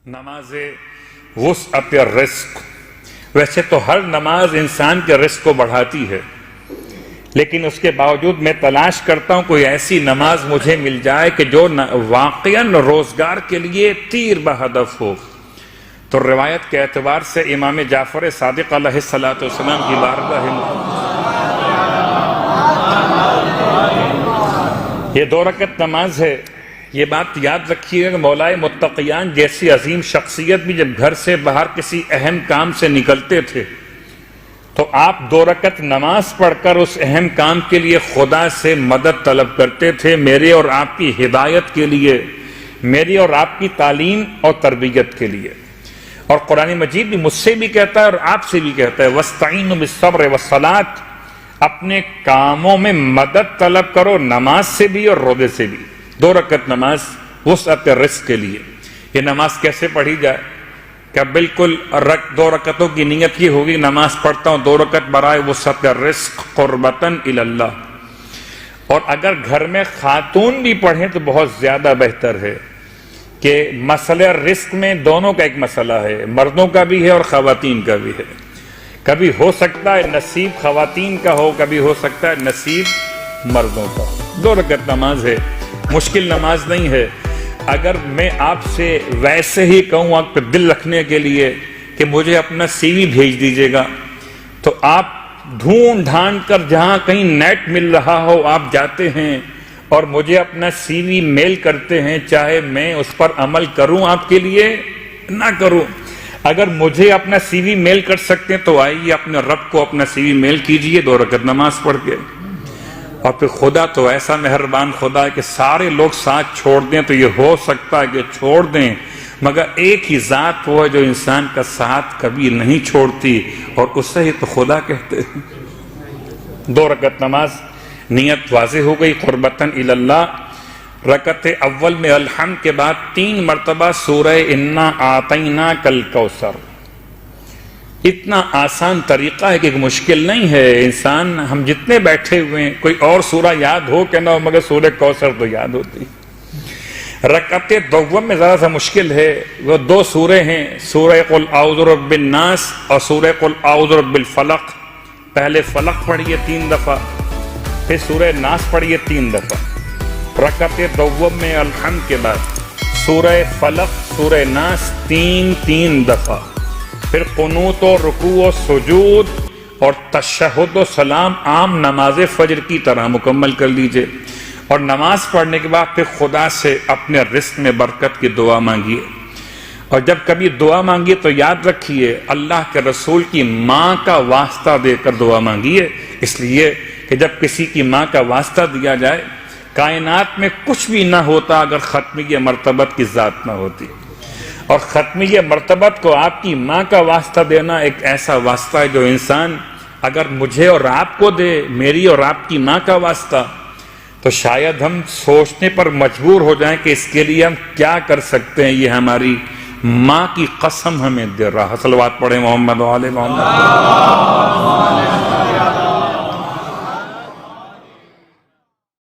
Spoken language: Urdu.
نماز وسعت الرزق، ویسے تو ہر نماز انسان کے رزق کو بڑھاتی ہے، لیکن اس کے باوجود میں تلاش کرتا ہوں کوئی ایسی نماز مجھے مل جائے کہ جو واقعاً روزگار کے لیے تیر بہدف ہو۔ تو روایت کے اعتبار سے امام جعفر صادق علیہ السلام کی بارگاہ یہ 2 رکعت نماز ہے۔ یہ بات یاد رکھیے کہ مولائے متقیان جیسی عظیم شخصیت بھی جب گھر سے باہر کسی اہم کام سے نکلتے تھے تو آپ 2 رکعت نماز پڑھ کر اس اہم کام کے لیے خدا سے مدد طلب کرتے تھے، میرے اور آپ کی ہدایت کے لیے، میری اور آپ کی تعلیم اور تربیت کے لیے۔ اور قرآن مجید بھی مجھ سے بھی کہتا ہے اور آپ سے بھی کہتا ہے وَاسْتَعِينُوا بِالصَّبْرِ وَالصَّلَاةِ، اپنے کاموں میں مدد طلب کرو، نماز سے بھی اور روزے سے بھی۔ 2 رکعت نماز وسعت الرزق کے لیے۔ یہ نماز کیسے پڑھی جائے؟ کیا بالکل 2 رکعتوں کی نیت یہ ہوگی نماز پڑھتا ہوں 2 رکعت برائے وسعت الرزق قربتاً الی اللہ؟ اور اگر گھر میں خاتون بھی پڑھیں تو بہت زیادہ بہتر ہے کہ مسئلہ رزق میں دونوں کا ایک مسئلہ ہے، مردوں کا بھی ہے اور خواتین کا بھی ہے۔ کبھی ہو سکتا ہے نصیب خواتین کا ہو، کبھی ہو سکتا ہے نصیب مردوں کا ہو۔ 2 رکعت نماز ہے، مشکل نماز نہیں ہے۔ اگر میں آپ سے ویسے ہی کہوں آپ پہ دل رکھنے کے لیے کہ مجھے اپنا سی وی بھیج دیجیے گا تو آپ ڈھونڈ ڈھانڈ کر جہاں کہیں نیٹ مل رہا ہو آپ جاتے ہیں اور مجھے اپنا سی وی میل کرتے ہیں، چاہے میں اس پر عمل کروں آپ کے لیے نہ کروں۔ اگر مجھے اپنا سی وی میل کر سکتے ہیں تو آئیے اپنے رب کو اپنا سی وی میل کیجئے 2 رکعت نماز پڑھ کے۔ اور پھر خدا تو ایسا مہربان خدا ہے کہ سارے لوگ ساتھ چھوڑ دیں تو یہ ہو سکتا ہے کہ چھوڑ دیں، مگر ایک ہی ذات وہ ہے جو انسان کا ساتھ کبھی نہیں چھوڑتی اور اسے ہی تو خدا کہتے ہیں۔ 2 رکعت نماز نیت واضح ہو گئی قربتاً الی اللہ۔ رکعت اول میں الحمد کے بعد 3 مرتبہ سورہ انا اعطیناک الکوثر۔ اتنا آسان طریقہ ہے کہ مشکل نہیں ہے، انسان ہم جتنے بیٹھے ہوئے ہیں کوئی اور سورہ یاد ہو کہ نہ ہو مگر سورہ کوثر تو یاد ہوتی۔ رکعت دوم میں ذرا سا مشکل ہے، وہ 2 سورے ہیں، سورہ قل اعوذ برب الناس اور سورہ قل اعوذ برب الفلق۔ پہلے فلق پڑھیے 3 دفعہ، پھر سورہ ناس پڑھیے 3 دفعہ۔ رکعت دوم میں الحمد کے بعد سورہ فلق سورہ ناس 3 دفعہ، پھر قنوت و رکوع و سجود اور تشہد و سلام عام نماز فجر کی طرح مکمل کر لیجئے۔ اور نماز پڑھنے کے بعد پھر خدا سے اپنے رزق میں برکت کی دعا مانگیے۔ اور جب کبھی دعا مانگیے تو یاد رکھیے اللہ کے رسول کی ماں کا واسطہ دے کر دعا مانگیے، اس لیے کہ جب کسی کی ماں کا واسطہ دیا جائے کائنات میں کچھ بھی نہ ہوتا اگر ختمیہ مرتبت کی ذات نہ ہوتی، اور ختمیہ مرتبت کو آپ کی ماں کا واسطہ دینا ایک ایسا واسطہ ہے جو انسان اگر مجھے اور آپ کو دے، میری اور آپ کی ماں کا واسطہ، تو شاید ہم سوچنے پر مجبور ہو جائیں کہ اس کے لیے ہم کیا کر سکتے ہیں، یہ ہماری ماں کی قسم ہمیں دے رہا۔ صلوات پڑھیں محمد و آل محمد۔